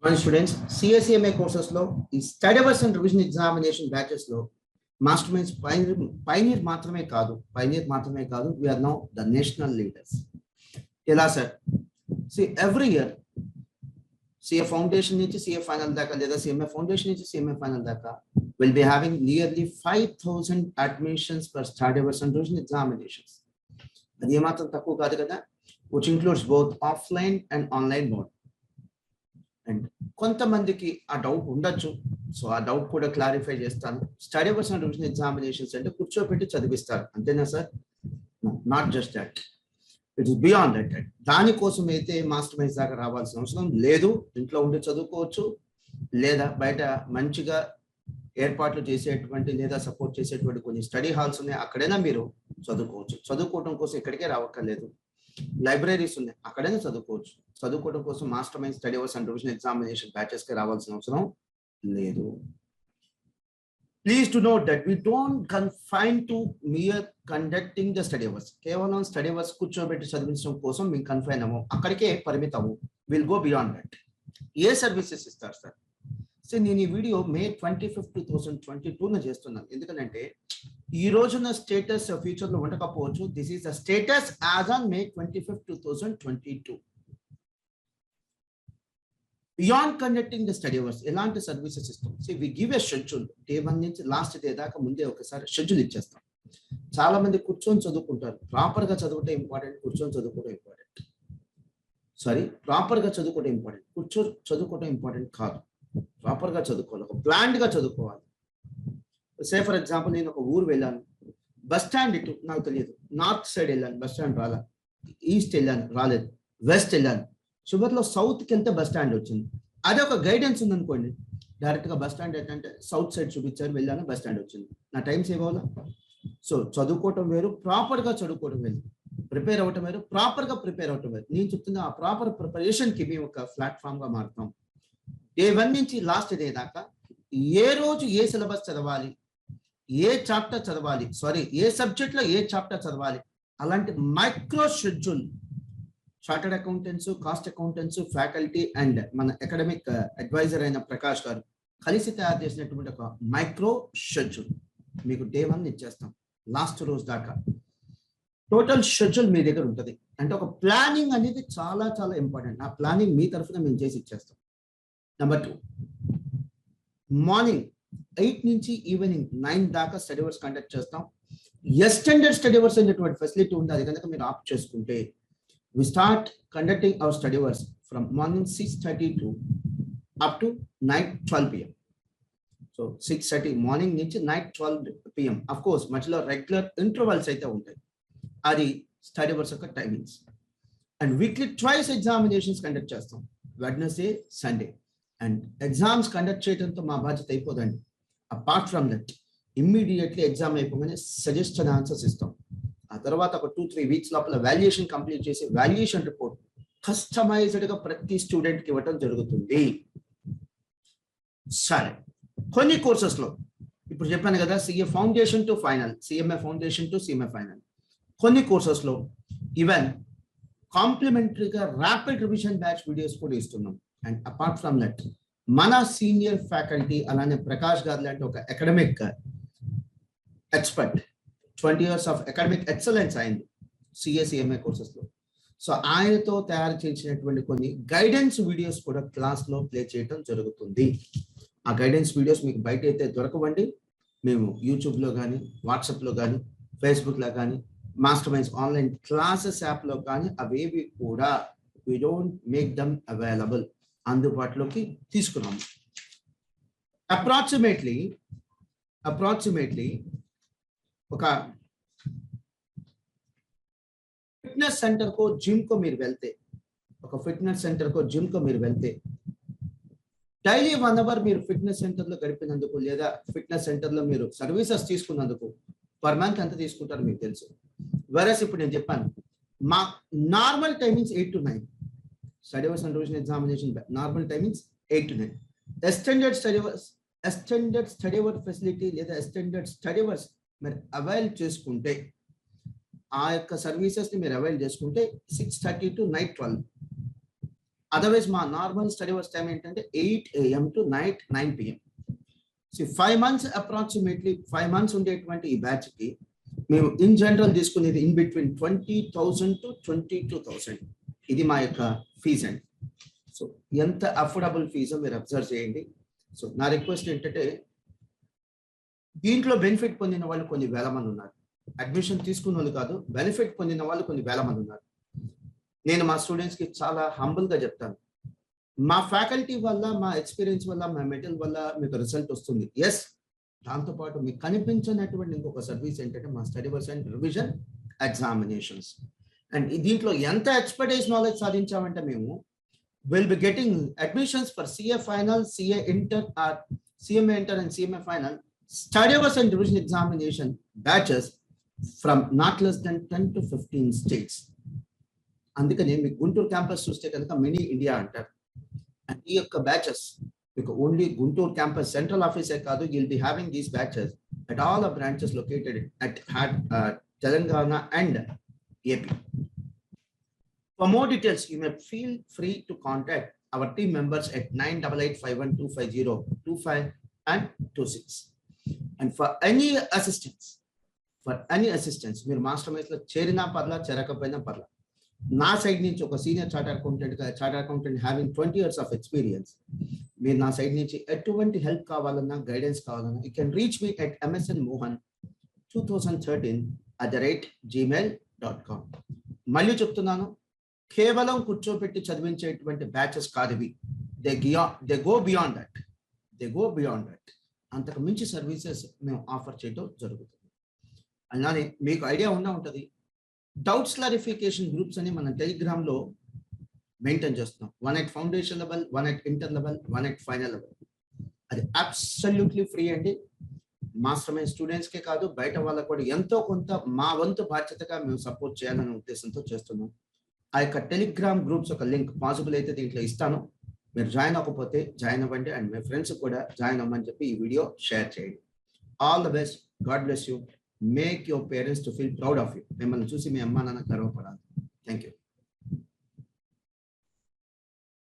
మన students CSEMA courses లో ఈ study hours and revision examination batches లో మాస్టర్ మైండ్స్ పైనీర్ మాత్రమే కాదు we're now the national leaders. ఎలా sir? Every year CA foundation నుంచి సిఏ ఫైనల్ దాకా లేదా సిఎంఏ ఫౌండేషన్ నుంచి సిఎంఏ ఫైనల్ దాకా will be having nearly 5,000 admissions for study hours and revision examinations. అది ఏమాత్రం తక్కువ కాదు కదా, which includes both offline and online mode. And కొంతమందికి ఆ డౌట్ ఉండొచ్చు, సో ఆ డౌట్ కూడా క్లారిఫై చేస్తాను. Study hours and revision examinations అంటే కూర్చోబెట్టి చదివిస్తారు అంతేనా sir? Not just that, it is beyond that. దానికోసం అయితే మాస్టర్ మైండ్స్ దాకా రావాల్సిన అవసరం లేదు. ఇంట్లో ఉండి చదువుకోవచ్చు, లేదా బయట మంచిగా ఏర్పాట్లు చేసేటువంటి లేదా సపోర్ట్ చేసేటువంటి కొన్ని స్టడీ హాల్స్ ఉన్నాయి, అక్కడైనా మీరు చదువుకోవచ్చు. చదువుకోవడం కోసం ఎక్కడికే రావక్కర్లేదు. లైబ్రరీస్ ఉన్నాయి, అక్కడైనా చదువుకోవచ్చు. చదువుకోవడం కోసం master mind study hours and revision examination batches కి రావాల్సిన అవసరం లేదు. Please to note that we don't confine to mere conducting the study hours. కేవలం స్టడీ అవర్స్ కూర్చోబెట్టి చదివించడం కోసం మేము కన్ఫైన్ అవ్వం, అక్కడికే పరిమితము. Will go beyond that. ఏ సర్వీసెస్ ఇస్తారు సార్? సో నేను ఈ వీడియో May 25, 2022 చేస్తున్నాను. ఎందుకంటే ఈ రోజున స్టేటస్ ఫ్యూచర్ లో ఉండకపోవచ్చు. This is the status as on May 25, 2022. Beyond conducting the study hours ఎలాంటి సర్వీసెస్ ఇస్తాం? So we give a schedule. Day 1 నుంచి లాస్ట్ డే దాకా ముందే ఒకసారి షెడ్యూల్ ఇచ్చేస్తాం. చాలా మంది కూర్చొని చదువుకుంటారు. ప్రాపర్ గా చదువుకోవడం ఇంపార్టెంట్, కూర్చొని చదువుకోవడం ఇంపార్టెంట్. ప్రాపర్ గా చదువుకోవడం ఇంపార్టెంట్, చదువుకోవడం ఇంపార్టెంట్ కాదు. ప్రాపర్ గా చదువుకోవాలి, ఒక ప్లాన్డ్ గా చదువుకోవాలి. సే ఫర్ ఎగ్జాంపుల్, నేను ఒక ఊరు వెళ్ళాను, బస్ స్టాండ్ ఇటు నాకు తెలియదు, నార్త్ సైడ్ వెళ్ళాను, బస్ స్టాండ్ రాలా, ఈస్ట్ వెళ్ళాను రాలేదు, వెస్ట్ వెళ్ళాను, చివరిలో సౌత్కి వెళ్తే బస్ స్టాండ్ వచ్చింది. అదే ఒక గైడెన్స్ ఉందనుకోండి, డైరెక్ట్ గా బస్ స్టాండ్ ఏంటంటే సౌత్ సైడ్ చూపించారు, వెళ్ళాను, బస్ స్టాండ్ వచ్చింది. నా టైం సేవ్ అవ్వాలా? సో చదువుకోవటం వేరు, ప్రాపర్ గా చదువుకోవడం వేరు. ప్రిపేర్ అవ్వటం వేరు, ప్రాపర్ గా ప్రిపేర్ అవ్వటం వేరు. నేను చెప్తున్నా, ఆ ప్రాపర్ ప్రిపరేషన్ కి మేము ఒక ప్లాట్ఫామ్ గా మారుతాం. డే 1 నుంచి లాస్ట్ డే దాకా ఏ రోజు ఏ సిలబస్ చదవాలి, ఏ చాప్టర్ చదవాలి, ఏ సబ్జెక్ట్ లో ఏ చాప్టర్ చదవాలి, అలాంటి micro schedule chartered accountants, cost accountants, faculty and మన అకాడమిక్ అడ్వైజర్ అయిన ప్రకాష్ గారు కలిసి తయారు చేసినటువంటి ఒక మైక్రో షెడ్యూల్ మీకు డే 1 ఇచ్చేస్తాం. లాస్ట్ రోజు దాకా టోటల్ షెడ్యూల్ మీ దగ్గర ఉంటుంది. అంటే ఒక ప్లానింగ్ అనేది చాలా చాలా ఇంపార్టెంట్. ఆ ప్లానింగ్ మీ తరఫున మేము చేసి ఇచ్చేస్తాం. నెంబర్ 2, మార్నింగ్ 8 నుంచి ఈవినింగ్ 9 దాకా స్టడీ అవర్స్ కండక్ట్ చేస్తాం. ఎక్స్టెండెడ్ స్టడీ అవర్స్ అనేటువంటి ఫెసిలిటీ ఉంది, అది కనుక మీరు ఆప్ట్ చేసుకుంటే we start conducting our study hours from morning 6:30 to up to night 12 p.m. So 6:30 morning నుంచి నైట్ 12 p.m. Of course మధ్యలో రెగ్యులర్ ఇంటర్వల్స్ అయితే ఉంటాయి. అది స్టడీ అవర్స్ యొక్క timings. And weekly twice examinations conduct చేస్తాం, Wednesday, Sunday. And exams conduct చేయడంతో మా బాధ్యత అయిపోదండి. Apart from that, immediately exam అయిపోగానే సజెస్టెడ్ ఆన్సర్స్ ఇస్తాం. ఆ తర్వాత ఒక 2-3 వీక్స్ లోపల వాల్యుయేషన్ కంప్లీట్ చేసి వాల్యుయేషన్ రిపోర్ట్ కస్టమైజ్డ్ గా ప్రతి స్టూడెంట్ కి ఇవ్వడం జరుగుతుంది. సరే, కొన్ని కోర్సెస్ లో ఇప్పుడు చెప్పాను కదా, CA foundation to final, CMA foundation to CMA final. కొన్ని కోర్సెస్ లో ఈవెన్ కాంప్లిమెంటరీగా ర్యాపిడ్ రివిజన్ బ్యాచ్ వీడియోస్ కూడా ఇస్తున్నాం. అండ్ అపార్ట్ ఫ్రమ్ దట్, మన సీనియర్ ఫ్యాకల్టీ అలానే ప్రకాష్ గారు లాంటి ఒక academic expert, 20 years of academic excellence అయింది సిఎస్ఈఎంఏ కోర్సెస్ లో. సో ఆయనతో తయారు చేసినటువంటి కొన్ని గైడెన్స్ వీడియోస్ కూడా క్లాస్ లో ప్లే చేయడం జరుగుతుంది. ఆ గైడెన్స్ వీడియోస్ మీకు బయట అయితే దొరకవండి. మేము యూట్యూబ్ లో కానీ, వాట్సాప్ లో కానీ, ఫేస్బుక్ లో కానీ, master minds online classes app లో కానీ అవేవి కూడా we don't make them available, అందుబాటులోకి తీసుకున్నాము. అప్రాక్సిమేట్లీ ఒక ఫిట్నెస్ సెంటర్ కో జిమ్ కో మీరు వెళ్తే డైలీ 1 hour మీరు ఫిట్నెస్ సెంటర్ లో గడిపినందుకు లేదా ఫిట్నెస్ సెంటర్ లో మీరు సర్వీసెస్ తీసుకున్నందుకు పర్ మంత్ ఎంత తీసుకుంటారో మీకు తెలుసు. వెరస్ ఇప్పుడు నేను చెప్పాను, మా normal timings 8 to 9. Study hours and revision examination normal timings 8 to 9. Extended study hour facility లేదా ఎక్స్టెండెడ్ స్టడీ అవర్స్ మీరు అవైల్ చేసుకుంటే, ఆ యొక్క సర్వీసెస్ ని మీరు అవైల్ చేసుకుంటే 6:30 to night 12. అదర్వైజ్ మా నార్మల్ స్టడీ అవర్స్ టైం ఏంటంటే 8 AM to night 9 PM. So 5 months approximately 5 months ఉండేటువంటి ఈ బ్యాచ్ కి మేము ఇన్ జనరల్ తీసుకునేది ఇన్ బిట్వీన్ 20,000 to 22,000. ఇది మా యొక్క ఫీజ్ అండి. సో ఎంత అఫోర్డబుల్ ఫీజో మీరు అబ్జర్వ్ చేయండి. సో నా రిక్వెస్ట్ ఏంటంటే దీంట్లో బెనిఫిట్ పొందిన వాళ్ళు కొన్ని వేల మంది ఉన్నారు. అడ్మిషన్ తీసుకున్న వాళ్ళు కాదు, బెనిఫిట్ పొందిన వాళ్ళు కొన్ని వేల మంది ఉన్నారు. నేను మా స్టూడెంట్స్ కి చాలా హంబుల్ గా చెప్తాను, మా ఫ్యాకల్టీ వల్ల, మా ఎక్స్పీరియన్స్ వల్ల, మా మెటీరియల్ వల్ల మీకు రిజల్ట్ వస్తుంది. ఎస్, దాంతోపాటు మీకు కనిపించినటువంటి ఇంకొక సర్వీస్ ఏంటంటే మా study hours and revision examinations. And దీంట్లో ఎంత ఎక్స్పర్టైజ్ నాలెడ్జ్ సాధించామంటే మేము will be getting admissions for CA final, CA inter, CMA inter and CMA final study hours and revision examination batches from not less than 10 to 15 states. అందుకని మీకు Guntur campus చూస్తే కనుక mini India అంటారు. And ఈ యొక్క batches మీకు only Guntur campus central ఆఫీసే కాదు, you'll be having these batches at all the branches located at Telangana and AP. For more details, you may feel free to contact our team members at 9885125025 and 26. And for any assistance, మీరు master mines లో చేరినా పర్లా, చేరకపోయినా పర్లా, నా side నుంచి ఒక senior charter accountant having 20 years of experience, మీరు నా side నుంచి ఎటువంటి హెల్ప్ కావాలన్నా, గైడెన్స్ కావాలన్నా, you can reach me at msnmohan2013@gmail.com. మళ్ళీ చెప్తున్నాను, కేవలం కూర్చోపెట్టి చదివించేటువంటి బ్యాచెస్ కాదు ఇవి. They go beyond that. అంతకు మించి సర్వీసెస్ మేము ఆఫర్ చేయడం జరుగుతుంది. అలానే మీకు ఐడియా ఉంటుంది, డౌట్స్ క్లారిఫికేషన్ గ్రూప్స్ అని మన టెలిగ్రామ్ లో మెయింటైన్ చేస్తున్నాం. 1 at foundation level, 1 at inter level, 1 at final level. అది అబ్సల్యూట్లీ ఫ్రీ అండి. మాస్టర్ మైండ్ స్టూడెంట్స్ కే కాదు, బయట వాళ్ళకు కూడా ఎంతో కొంత మా వంతు బాధ్యతగా మేము సపోర్ట్ చేయాలనే ఉద్దేశంతో చేస్తున్నాం. ఆ యొక్క టెలిగ్రామ్ గ్రూప్స్ ఒక లింక్ పాసిబుల్ అయితే దీంట్లో ఇస్తాను. మీరు జాయిన్ అవ్వకపోతే జాయిన్ అవ్వండి. అండ్ మీ ఫ్రెండ్స్ కూడా జాయిన్ అవ్వమని చెప్పి ఈ వీడియో షేర్ చేయండి. All the best. God bless you. Make your parents to feel proud of you. మిమ్మల్ని చూసి మీ అమ్మా నాన్న గర్వపడాలి. Thank you.